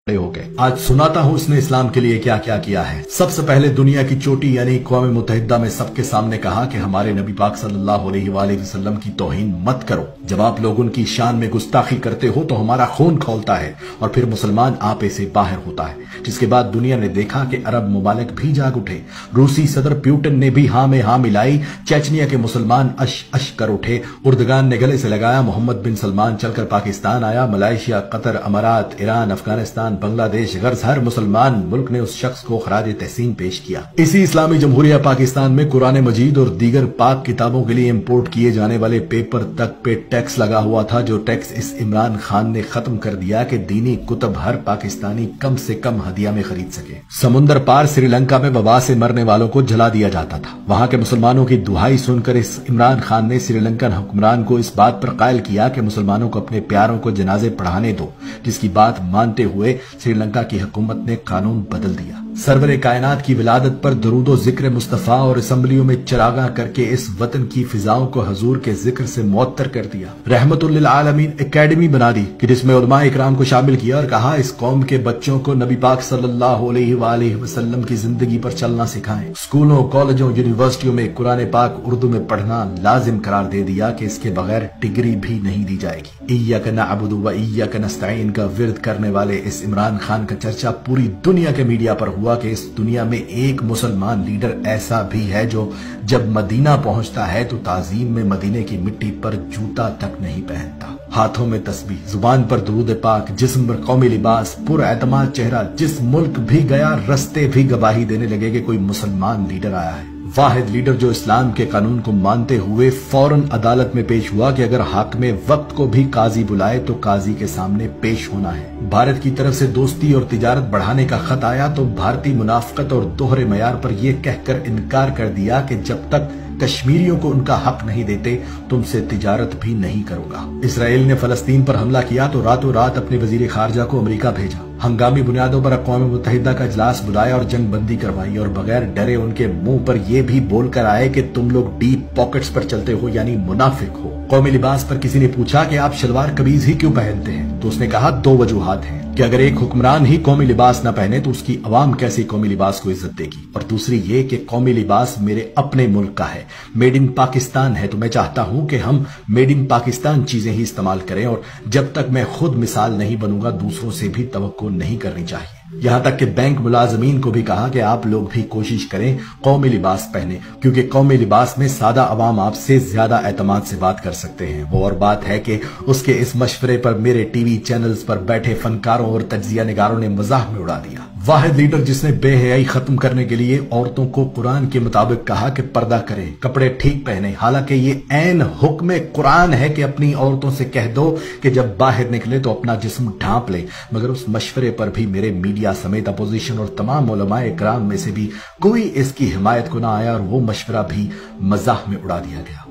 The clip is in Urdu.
ہو گئے۔ آج سناتا ہوں اس نے اسلام کے لیے کیا کیا کیا ہے۔ سب سے پہلے دنیا کی چوٹی یعنی اقوام متحدہ میں سب کے سامنے کہا کہ ہمارے نبی پاک صلی اللہ علیہ وآلہ وسلم کی توہین مت کرو۔ جب آپ لوگ ان کی شان میں گستاخی کرتے ہو تو ہمارا خون کھولتا ہے اور پھر مسلمان آپے سے باہر ہوتا ہے۔ جس کے بعد دنیا نے دیکھا کہ عرب ممالک بھی جاگ اٹھے۔ روسی صدر پیوٹن نے بھی ہاں میں ہاں ملائی۔ چیچنیا کے مسلمان اش اش کر اٹھے۔ اردگان نے گلے سے لگایا۔ محمد بن سلمان چل کر پاکستان آیا۔ ملائیشیا، قطر، امارات، ایران، افغانستان، بنگلہ دیش، غرض ہر مسلمان ملک نے اس شخص کو خراج تحسین پیش کیا۔ اسی اسلامی جمہوریہ پاکستان میں قرآن مجید اور دیگر پاک کتابوں کے لیے امپورٹ کیے جانے والے پیپر تک پہ ٹیکس لگا ہوا تھا، جو ٹیکس اس عمران خان نے ختم کر دیا کہ دینی کتب ہر پاکستانی کم سے کم ہدیہ میں خرید سکے۔ سمندر پار سری لنکا میں وبا سے مرنے والوں کو جلا دیا جاتا تھا۔ وہاں کے مسلمانوں کی دہائی سن کر اس عمران خان نے سری لنکن حکمران کو اس بات پر قائل کیا کہ مسلمانوں کو اپنے پیاروں کو جنازے پڑھانے دو، جس کی بات مانتے ہوئے سری لنکا کی حکومت نے قانون بدل دیا۔ سرور کائنات کی ولادت پر درود و ذکر مصطفیٰ اور اسمبلیوں میں چراغاں کر کے اس وطن کی فضاؤں کو حضور کے ذکر سے معطر کر دیا۔ رحمت للعالمین اکیڈمی بنا دی کہ جس میں علماء اکرام کو شامل کیا اور کہا اس قوم کے بچوں کو نبی پاک صلی اللہ علیہ وآلہ وسلم کی زندگی پر چلنا سکھائیں۔ اسکولوں، کالجوں، یونیورسٹیوں میں قرآن پاک اردو میں پڑھنا لازم قرار دے دیا کہ اس کے بغیر ڈگری بھی نہیں دی جائے گی۔ ایاک نعبد و ایاک نستعین کا ورد کرنے والے اس عمران خان کا چرچا پوری دنیا کے میڈیا پر ہوا کہ اس دنیا میں ایک مسلمان لیڈر ایسا بھی ہے جو جب مدینہ پہنچتا ہے تو تعظیم میں مدینے کی مٹی پر جوتا تک نہیں پہنتا۔ ہاتھوں میں تسبیح، زبان پر درود پاک، جسم پر قومی لباس، پر اعتماد چہرہ، جس ملک بھی گیا رستے بھی گواہی دینے لگے کہ کوئی مسلمان لیڈر آیا ہے۔ واحد لیڈر جو اسلام کے قانون کو مانتے ہوئے فوراً عدالت میں پیش ہوا کہ اگر حاکم وقت کو بھی قاضی بلائے تو قاضی کے سامنے پیش ہونا ہے۔ بھارت کی طرف سے دوستی اور تجارت بڑھانے کا خط آیا تو بھارتی منافقت اور دوہرے معیار پر یہ کہہ کر انکار کر دیا کہ جب تک کشمیریوں کو ان کا حق نہیں دیتے تم سے تجارت بھی نہیں کروں گا۔ اسرائیل نے فلسطین پر حملہ کیا تو راتوں رات اپنے وزیر خارجہ کو امریکہ بھیجا۔ ہنگامی بنیادوں پر اقوام متحدہ کا اجلاس بلایا اور جنگ بندی کروائی اور بغیر ڈرے ان کے منہ پر یہ بھی بول کر آئے کہ تم لوگ ڈیپ پاکٹس پر چلتے ہو یعنی منافق ہو۔ قومی لباس پر کسی نے پوچھا کہ آپ شلوار قمیض ہی کیوں پہنتے ہیں تو اس نے کہا دو وجوہات ہیں کہ اگر ایک حکمران ہی قومی لباس نہ پہنے تو اس کی عوام کیسے قومی لباس کو عزت دے گی، اور دوسری یہ کہ قومی لباس میرے اپنے ملک کا ہے، میڈ ان پاکستان ہے، تو میں چاہتا ہوں کہ ہم میڈ ان پاکستان چیزیں ہی استعمال کریں، اور جب تک میں خود مثال نہیں بنوں گا دوسروں سے بھی توقع نہیں کرنی چاہیے۔ یہاں تک کہ بینک ملازمین کو بھی کہا کہ آپ لوگ بھی کوشش کریں قومی لباس پہنے، کیونکہ قومی لباس میں سادہ عوام آپ سے زیادہ اعتماد سے بات کر سکتے ہیں۔ وہ اور بات ہے کہ اس کے اس مشورے پر میرے ٹی وی چینلز پر بیٹھے فنکاروں اور تجزیہ نگاروں نے مزاح میں اڑا دیا۔ واحد لیڈر جس نے بے حیائی ختم کرنے کے لیے عورتوں کو قرآن کے مطابق کہا کہ پردہ کریں، کپڑے ٹھیک پہنے، حالانکہ یہ عین حکم قرآن ہے کہ اپنی عورتوں سے کہہ دو کہ جب باہر نکلے تو اپنا جسم ڈھانپ لے، مگر اس مشورے پر بھی میرے میڈیا سمیت اپوزیشن اور تمام علماء اکرام میں سے بھی کوئی اس کی حمایت کو نہ آیا اور وہ مشورہ بھی مزاح میں اڑا دیا گیا۔